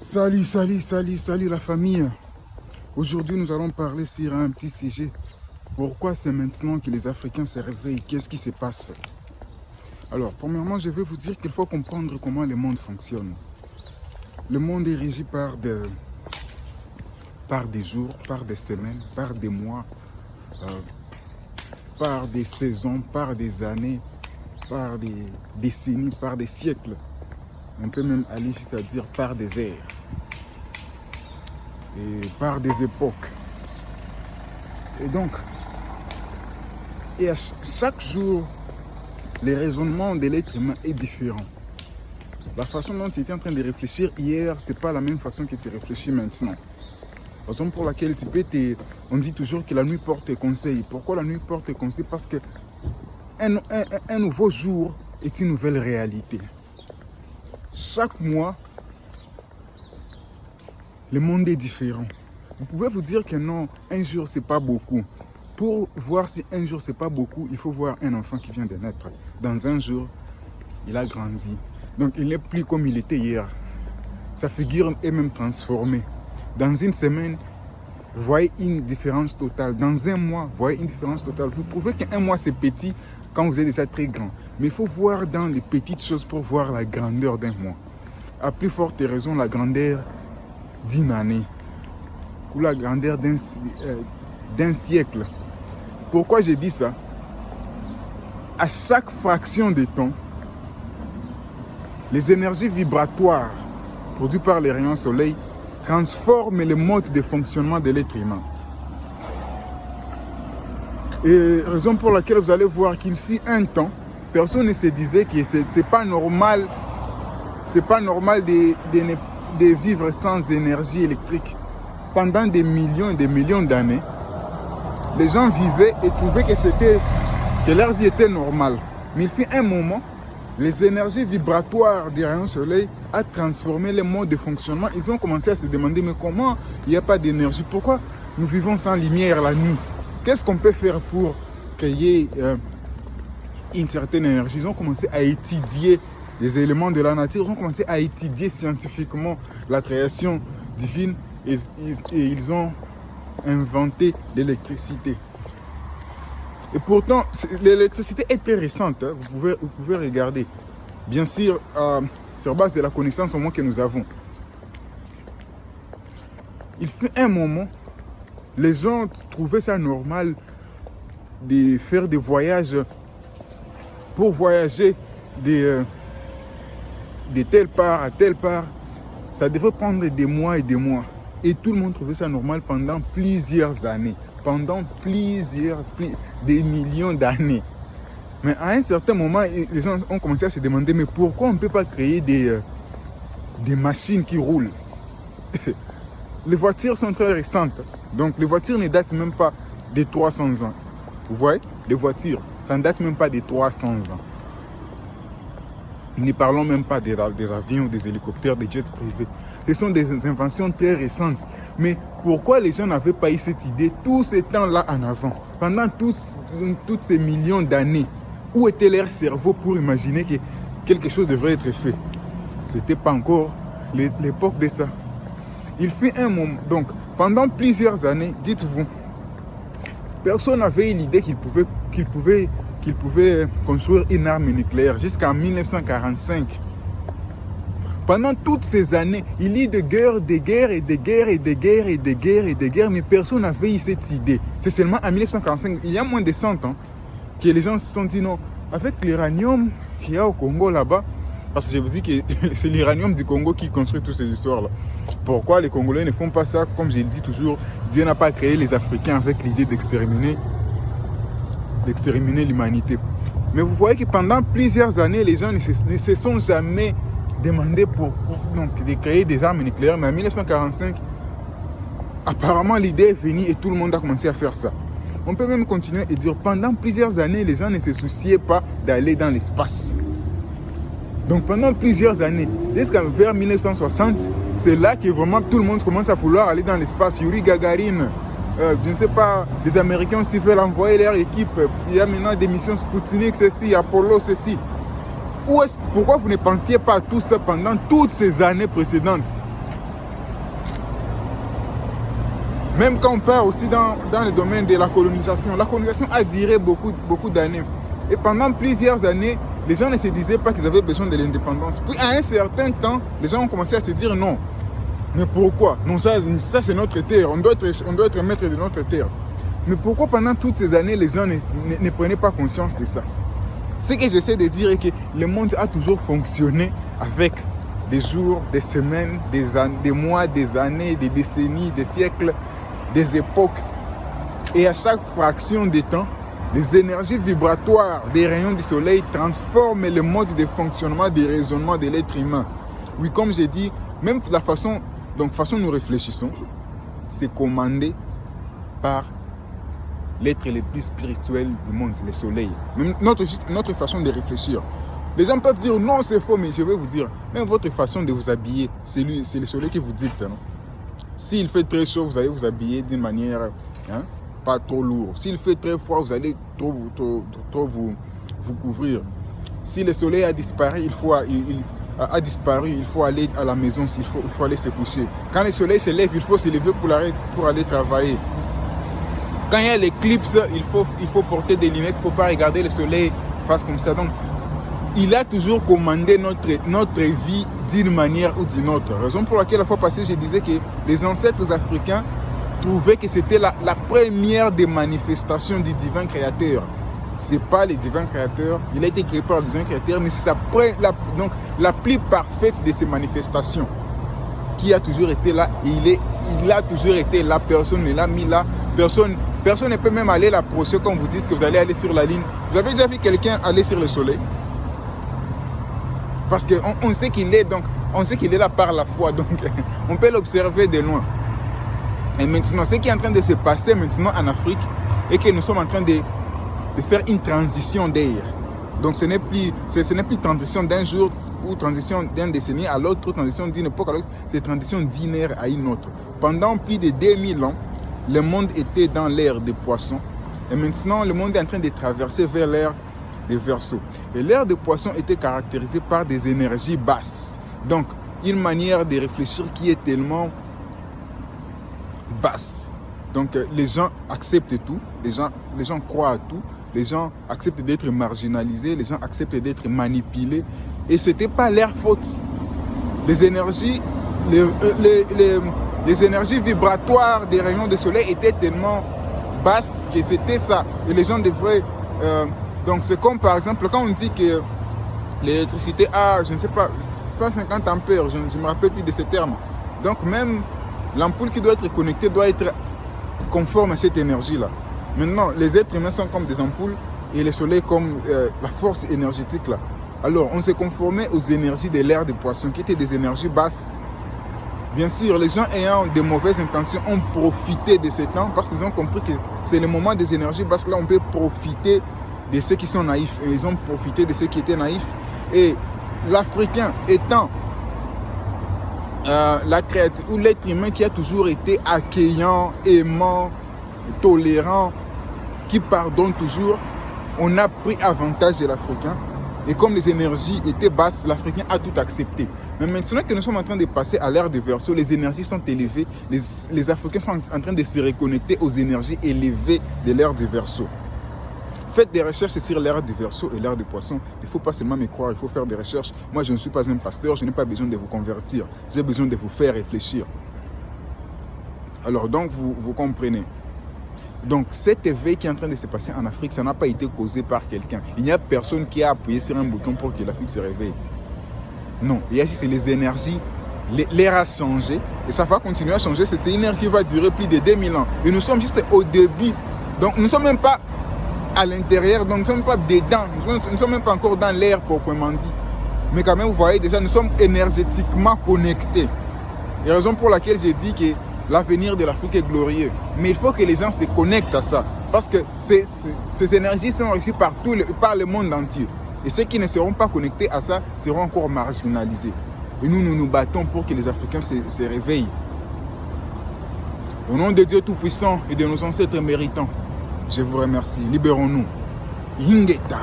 Salut la famille. Aujourd'hui, nous allons parler sur un petit sujet. Pourquoi c'est maintenant que les Africains se réveillent? Qu'est-ce qui se passe? Alors, premièrement, je vais vous dire qu'il faut comprendre comment le monde fonctionne. Le monde est régi par des jours, par des semaines, par des mois, par des saisons, par des années, par des décennies, par des siècles. On peut même aller jusqu'à dire par des ères et par des époques. Et à chaque jour, le raisonnement de l'être humain est différent. La façon dont tu étais en train de réfléchir hier, c'est pas la même façon que tu réfléchis maintenant. Raison pour laquelle on dit toujours que la nuit porte conseil. Pourquoi la nuit porte conseil? Parce que un nouveau jour est une nouvelle réalité. Chaque mois, le monde est différent. Vous pouvez vous dire que non, un jour c'est pas beaucoup. Pour voir si un jour c'est pas beaucoup, il faut voir un enfant qui vient de naître. Dans un jour, il a grandi. Donc il n'est plus comme il était hier. Sa figure est même transformée. Dans une semaine, vous voyez une différence totale. Dans un mois, vous voyez une différence totale. Vous trouvez qu'un mois c'est petit quand vous êtes déjà très grand. Mais il faut voir dans les petites choses pour voir la grandeur d'un mois. À plus forte raison, la grandeur d'une année ou la grandeur d'un siècle. Pourquoi je dis ça? À chaque fraction de temps, les énergies vibratoires produites par les rayons soleil transforment le mode de fonctionnement de l'être humain. Et raison pour laquelle vous allez voir qu'il fut un temps, personne ne se disait que c'est pas normal de vivre sans énergie électrique. Pendant des millions et des millions d'années, les gens vivaient et trouvaient que leur vie était normale. Mais il fut un moment, les énergies vibratoires des rayons soleil ont transformé le mode de fonctionnement. Ils ont commencé à se demander, mais comment il n'y a pas d'énergie? Pourquoi nous vivons sans lumière la nuit? Qu'est-ce qu'on peut faire pour créer une certaine énergie? Ils ont commencé à étudier les éléments de la nature. Ils ont commencé à étudier scientifiquement la création divine et ils ont inventé l'électricité. Et pourtant, l'électricité est très récente. Hein. Vous pouvez regarder. Bien sûr, sur base de la connaissance au moins que nous avons. Il fut un moment, les gens trouvaient ça normal de faire des voyages pour voyager de telle part à telle part. Ça devait prendre des mois et des mois. Et tout le monde trouvait ça normal pendant plusieurs années. Pendant des millions d'années. Mais à un certain moment, les gens ont commencé à se demander, mais pourquoi on ne peut pas créer des machines qui roulent? Les voitures sont très récentes. Donc les voitures ne datent même pas de 300 ans. Vous voyez? Les voitures, ça ne date même pas de 300 ans. Ne parlons même pas des avions, des hélicoptères, des jets privés. Ce sont des inventions très récentes. Mais pourquoi les gens n'avaient pas eu cette idée tout ce temps-là en avant? Pendant toutes ces millions d'années, où était leur cerveau pour imaginer que quelque chose devrait être fait? Ce n'était pas encore l'époque de ça. Il fut un moment. Donc, pendant plusieurs années, dites-vous, personne n'avait eu l'idée qu'il pouvait construire une arme nucléaire jusqu'en 1945. Pendant toutes ces années, il y a eu des guerres, mais personne n'avait eu cette idée. C'est seulement en 1945, il y a moins de 100 ans, que les gens se sont dit non, avec l'uranium qu'il y a au Congo là-bas, parce que je vous dis que c'est l'uranium du Congo qui construit toutes ces histoires-là. Pourquoi les Congolais ne font pas ça? Comme je le dis toujours, Dieu n'a pas créé les Africains avec l'idée d'exterminer l'humanité. Mais vous voyez que pendant plusieurs années, les gens ne se sont jamais demandé de créer des armes nucléaires. Mais en 1945, apparemment l'idée est venue et tout le monde a commencé à faire ça. On peut même continuer et dire pendant plusieurs années, les gens ne se souciaient pas d'aller dans l'espace. Donc pendant plusieurs années, jusqu'à vers 1960, c'est là que vraiment tout le monde commence à vouloir aller dans l'espace. Yuri Gagarin, je ne sais pas, les Américains aussi veulent envoyer leur équipe. Il y a maintenant des missions Sputnik, ceci, Apollo, ceci. Pourquoi vous ne pensiez pas à tout ça pendant toutes ces années précédentes? Même quand on part aussi dans le domaine de la colonisation a duré beaucoup d'années. Et pendant plusieurs années, les gens ne se disaient pas qu'ils avaient besoin de l'indépendance. Puis à un certain temps, les gens ont commencé à se dire non. Mais pourquoi? Non, ça c'est notre terre. On doit être maître de notre terre. Mais pourquoi pendant toutes ces années, les gens ne prenaient pas conscience de ça? Ce que j'essaie de dire est que le monde a toujours fonctionné avec des jours, des semaines, des mois, des années, des décennies, des siècles, des époques. Et à chaque fraction de temps, les énergies vibratoires des rayons du soleil transforment le mode de fonctionnement, de raisonnement de l'être humain. Oui, comme j'ai dit, même la façon dont nous réfléchissons, c'est commandé par l'être le plus spirituel du monde, le soleil. Même notre façon de réfléchir. Les gens peuvent dire non, c'est faux, mais je vais vous dire, même votre façon de vous habiller, c'est le soleil qui vous dicte. S'il fait très chaud, vous allez vous habiller d'une manière pas trop lourde. S'il fait très froid, vous allez trop vous couvrir. Si le soleil a disparu, il faut aller à la maison, il faut aller se coucher. Quand le soleil se lève, il faut se lever pour aller travailler. Quand il y a l'éclipse, il faut porter des lunettes, il ne faut pas regarder le soleil face comme ça. Donc, il a toujours commandé notre vie d'une manière ou d'une autre. Raison pour laquelle la fois passée, je disais que les ancêtres africains trouvaient que c'était la première des manifestations du divin créateur. Ce n'est pas le divin créateur, il a été créé par le divin créateur, mais c'est donc la plus parfaite de ces manifestations qui a toujours été là. Il a toujours été là, personne ne l'a mis là, personne ne peut même aller l'approcher comme vous dites que vous allez aller sur la ligne. Vous avez déjà vu quelqu'un aller sur le soleil? Parce qu'on sait qu'il est, donc, on sait qu'il est là par la foi, donc on peut l'observer de loin. Et maintenant, ce qui est en train de se passer maintenant en Afrique est que nous sommes en train de faire une transition d'air. Donc ce n'est plus transition d'un jour ou transition d'un décennie à l'autre, transition d'une époque à l'autre, c'est transition d'une ère à une autre. Pendant plus de 2000 ans, le monde était dans l'ère des poissons. Et maintenant, le monde est en train de traverser vers l'ère des Verseaux. Et l'ère des poissons était caractérisée par des énergies basses. Donc, une manière de réfléchir qui est tellement basse. Donc, les gens acceptent tout, les gens croient à tout, les gens acceptent d'être marginalisés, les gens acceptent d'être manipulés. Et ce n'était pas leur faute. Les énergies vibratoires des rayons du soleil étaient tellement basses que c'était ça. Et les gens devraient... donc c'est comme par exemple quand on dit que l'électricité a, je ne sais pas, 150 ampères, je ne me rappelle plus de ces termes. Donc même l'ampoule qui doit être connectée doit être conforme à cette énergie-là. Maintenant, les êtres humains sont comme des ampoules et le soleil comme la force énergétique là. Alors, on s'est conformé aux énergies de l'ère des poissons qui étaient des énergies basses. Bien sûr, les gens ayant de mauvaises intentions ont profité de ce temps parce qu'ils ont compris que c'est le moment des énergies basses. Là, on peut profiter de ceux qui sont naïfs. Et ils ont profité de ceux qui étaient naïfs. Et l'Africain étant la créature ou l'être humain qui a toujours été accueillant, aimant, tolérant, qui pardonne toujours, on a pris avantage de l'Africain. Et comme les énergies étaient basses, l'Africain a tout accepté. Mais maintenant que nous sommes en train de passer à l'ère des Verseaux, les énergies sont élevées. Les Africains sont en train de se reconnecter aux énergies élevées de l'ère des Verseaux. Faites des recherches sur l'ère des Verseaux et l'ère des Poissons. Il ne faut pas seulement me croire, il faut faire des recherches. Moi, je ne suis pas un pasteur, je n'ai pas besoin de vous convertir. J'ai besoin de vous faire réfléchir. Alors donc, vous comprenez. Donc, cet éveil qui est en train de se passer en Afrique, ça n'a pas été causé par quelqu'un. Il n'y a personne qui a appuyé sur un bouton pour que l'Afrique se réveille. Non, il y a juste les énergies. L'ère a changé et ça va continuer à changer. C'est une ère qui va durer plus de 2000 ans. Et nous sommes juste au début. Donc, nous ne sommes même pas à l'intérieur, donc nous ne sommes pas dedans. Nous ne sommes même pas encore dans l'ère proprement dit. Mais quand même, vous voyez déjà, nous sommes énergétiquement connectés. Et raison pour laquelle j'ai dit que l'avenir de l'Afrique est glorieux. Mais il faut que les gens se connectent à ça. Parce que ces énergies sont reçues par le monde entier. Et ceux qui ne seront pas connectés à ça seront encore marginalisés. Et nous nous battons pour que les Africains se réveillent. Au nom de Dieu Tout-Puissant et de nos ancêtres méritants, je vous remercie. Libérons-nous. Yingeta.